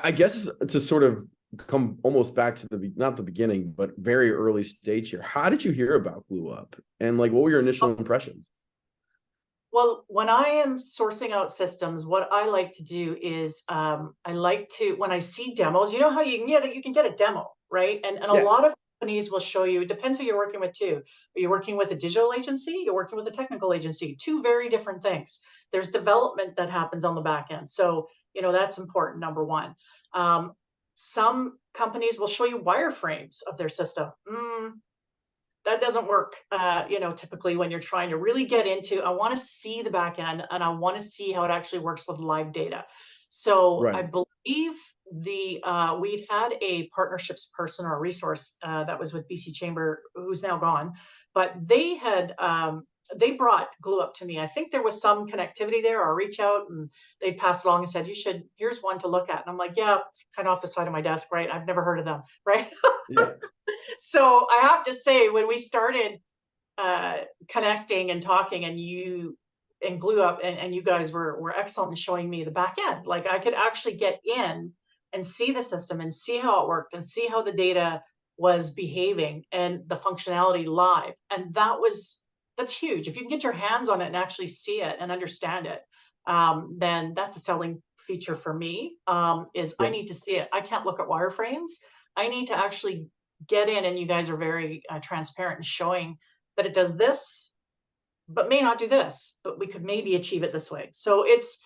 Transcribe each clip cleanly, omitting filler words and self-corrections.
I guess to sort of come almost back to not the beginning, but very early stage here. How did you hear about Glue Up, and like what were your initial impressions? Well, when I am sourcing out systems, what I like to do is I like to, when I see demos, you know how you can get a demo, right? And a Yeah, lot of companies will show you, it depends who you're working with too. Are you working with a digital agency? You're working with a technical agency, two very different things. There's development that happens on the back end. So, that's important, number one. Um, some companies will show you wireframes of their system. That doesn't work, typically when you're trying to really get into, I want to see the back end and I want to see how it actually works with live data. So I right. believe we'd had a partnerships person or a resource that was with BC Chamber, who's now gone, but they brought Glue Up to me. I think there was some connectivity there or reach out, and they passed along and said, here's one to look at. And I'm like, yeah, kind of off the side of my desk, right? I've never heard of them, right? Yeah. So I have to say, when we started uh, connecting and talking, and you and Glue Up, and you guys were excellent in showing me the back end. Like I could actually get in and see the system and see how it worked and see how the data was behaving and the functionality live. And that's huge. If you can get your hands on it and actually see it and understand it, then that's a selling feature for me. Is I Yeah. need to see it. I can't look at wireframes. I need to actually get in, and you guys are very transparent in showing that it does this, but may not do this, but we could maybe achieve it this way. So it's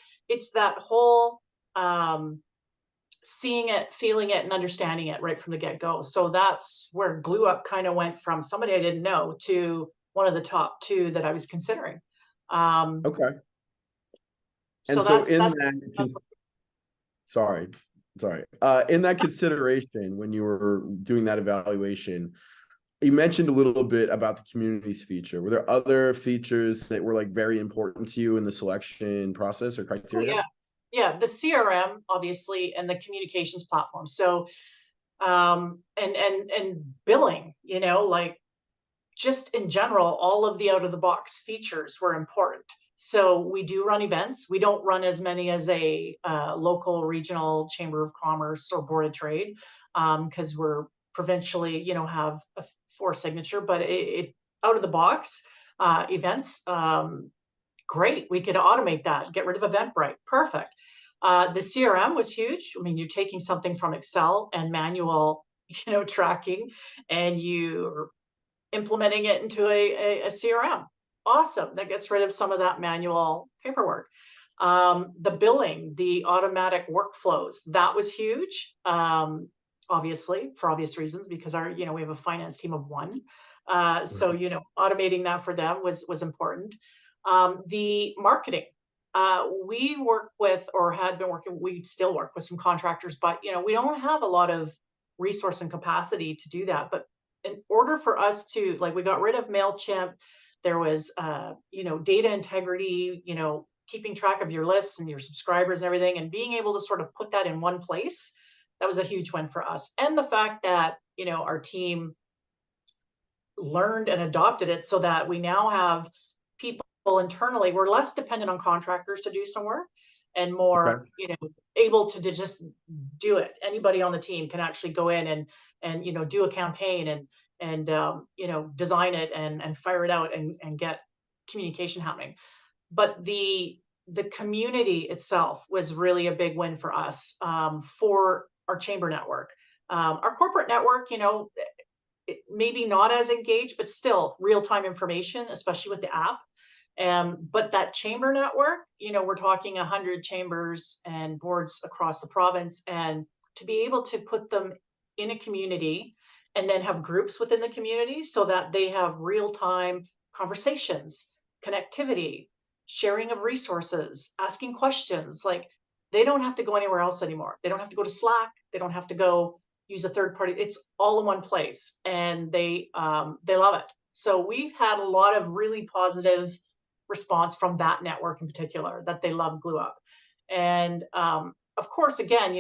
that whole seeing it, feeling it, and understanding it right from the get-go. So that's where Glue Up kind of went from somebody I didn't know to one of the top two that I was considering. Um, Okay. And so so that's in that's that, that's sorry, in that consideration, when you were doing that evaluation, you mentioned a little bit about the communities feature. Were there other features that were like very important to you in the selection process or oh criteria? yeah, yeah, the CRM obviously, and the communications platform. So and billing, like just in general, all of the out of the box features were important. So we do run events. We don't run as many as a local, regional chamber of commerce or board of trade, because we're provincially, have a four signature. But it out of the box events, great. We could automate that, get rid of Eventbrite. Perfect. The CRM was huge. I mean, you're taking something from Excel and manual, tracking, and you're implementing it into a CRM. Awesome. That gets rid of some of that manual paperwork. The billing, the automatic workflows, that was huge. Obviously, for obvious reasons, because we have a finance team of one. So, automating that for them was important. The marketing, we work with, or had been working, we still work with some contractors, but we don't have a lot of resource and capacity to do that. But in order for us to, like, we got rid of MailChimp, there was data integrity, keeping track of your lists and your subscribers and everything, and being able to sort of put that in one place, that was a huge win for us. And the fact that our team learned and adopted it, so that we now have people internally, we're less dependent on contractors to do some work, and more Okay. able to just do it. Anybody on the team can actually go in and do a campaign, and design it, and fire it out, and get communication happening. But the community itself was really a big win for us, for our chamber network. Our corporate network, maybe not as engaged, but still real-time information, especially with the app. But that chamber network, we're talking 100 chambers and boards across the province, and to be able to put them in a community and then have groups within the community, so that they have real-time conversations, connectivity, sharing of resources, asking questions. Like, they don't have to go anywhere else anymore. They don't have to go to Slack. They don't have to go use a third party. It's all in one place, and they love it. So we've had a lot of really positive response from that network in particular, that they love Glue Up. And of course, again,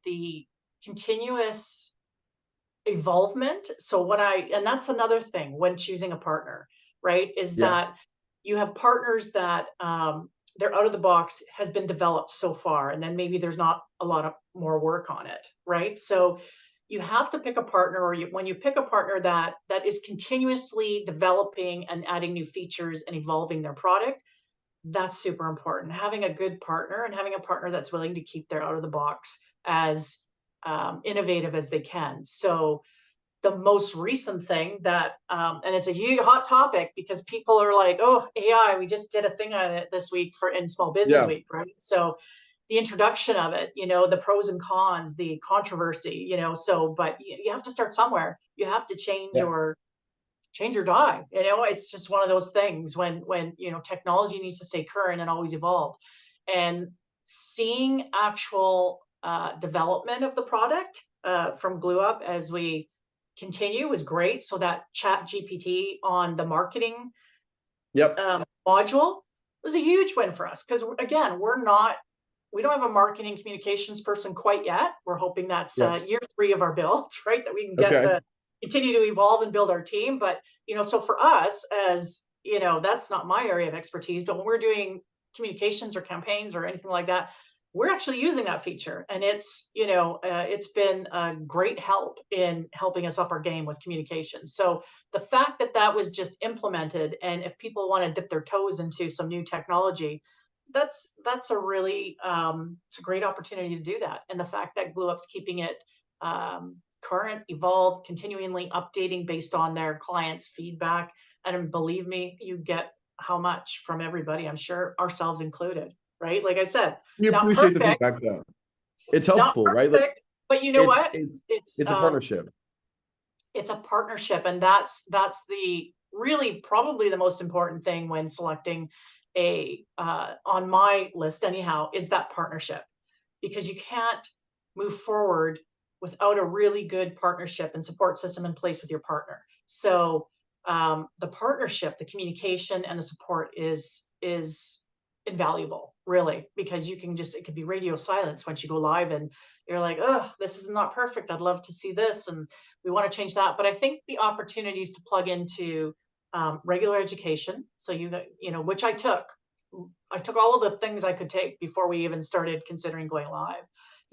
the continuous evolvement. So and that's another thing when choosing a partner, right? Is Yeah. that you have partners that their out of the box has been developed so far, and then maybe there's not a lot of more work on it, right? So you have to pick a partner, or when you pick a partner that is continuously developing and adding new features and evolving their product, that's super important. Having a good partner and having a partner that's willing to keep their out of the box as innovative as they can. So the most recent thing that, and it's a huge hot topic because people are like, oh, AI, we just did a thing on it this week in Small Business Yeah. Week, right? So the introduction of it, the pros and cons, the controversy, but you have to start somewhere. You have to Yeah. change your die. It's just one of those things when technology needs to stay current and always evolve. And seeing actual development of the product from GlueUp as we continue is great. So that Chat GPT on the marketing Yep. module was a huge win for us, because again, we don't have a marketing communications person quite yet. We're hoping that's Yeah. year 3 of our build, right? That we can Okay. continue to evolve and build our team. But so for us, as that's not my area of expertise, but when we're doing communications or campaigns or anything like that, we're actually using that feature, and it's been a great help in helping us up our game with communications. So the fact that that was just implemented, and if people want to dip their toes into some new technology, that's a really it's a great opportunity to do that. And the fact that GlueUp's keeping it current, evolved, continually updating based on their clients' feedback. And believe me, you get how much from everybody, I'm sure, ourselves included, right? Like I said, We not appreciate the perfect, feedback though. It's not helpful, right? Like perfect, but you know what? it's a partnership. It's a partnership, and that's the really probably the most important thing when selecting a on my list anyhow, is that partnership, because you can't move forward without a really good partnership and support system in place with your partner. So the partnership, the communication, and the support is invaluable, really, because it could be radio silence once you go live and you're like, oh, this is not perfect. I'd love to see this, and we want to change that. But I think the opportunities to plug into regular education, so which I took all of the things I could take before we even started considering going live,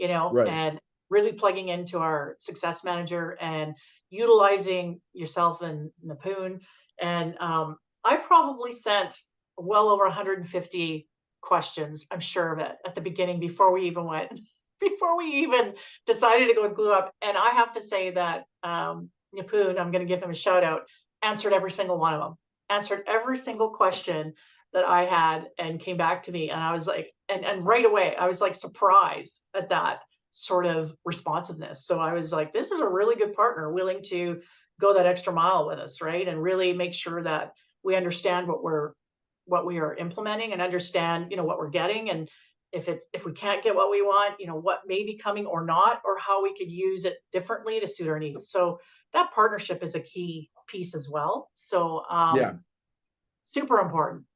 Right. and really plugging into our success manager and utilizing yourself and Napoon. And I probably sent well over 150 questions, I'm sure of it, at the beginning before we even decided to go with GlueUp. And I have to say that Napoon, I'm going to give him a shout out, answered every single one of them, answered every single question that I had, and came back to me. And I was like, and right away, I was like surprised at that sort of responsiveness. So I was like, this is a really good partner, willing to go that extra mile with us, right? And really make sure that we understand what we are implementing, and understand, what we're getting, and if we can't get what we want, what may be coming or not, or how we could use it differently to suit our needs. So that partnership is a key piece as well. So Yeah. super important.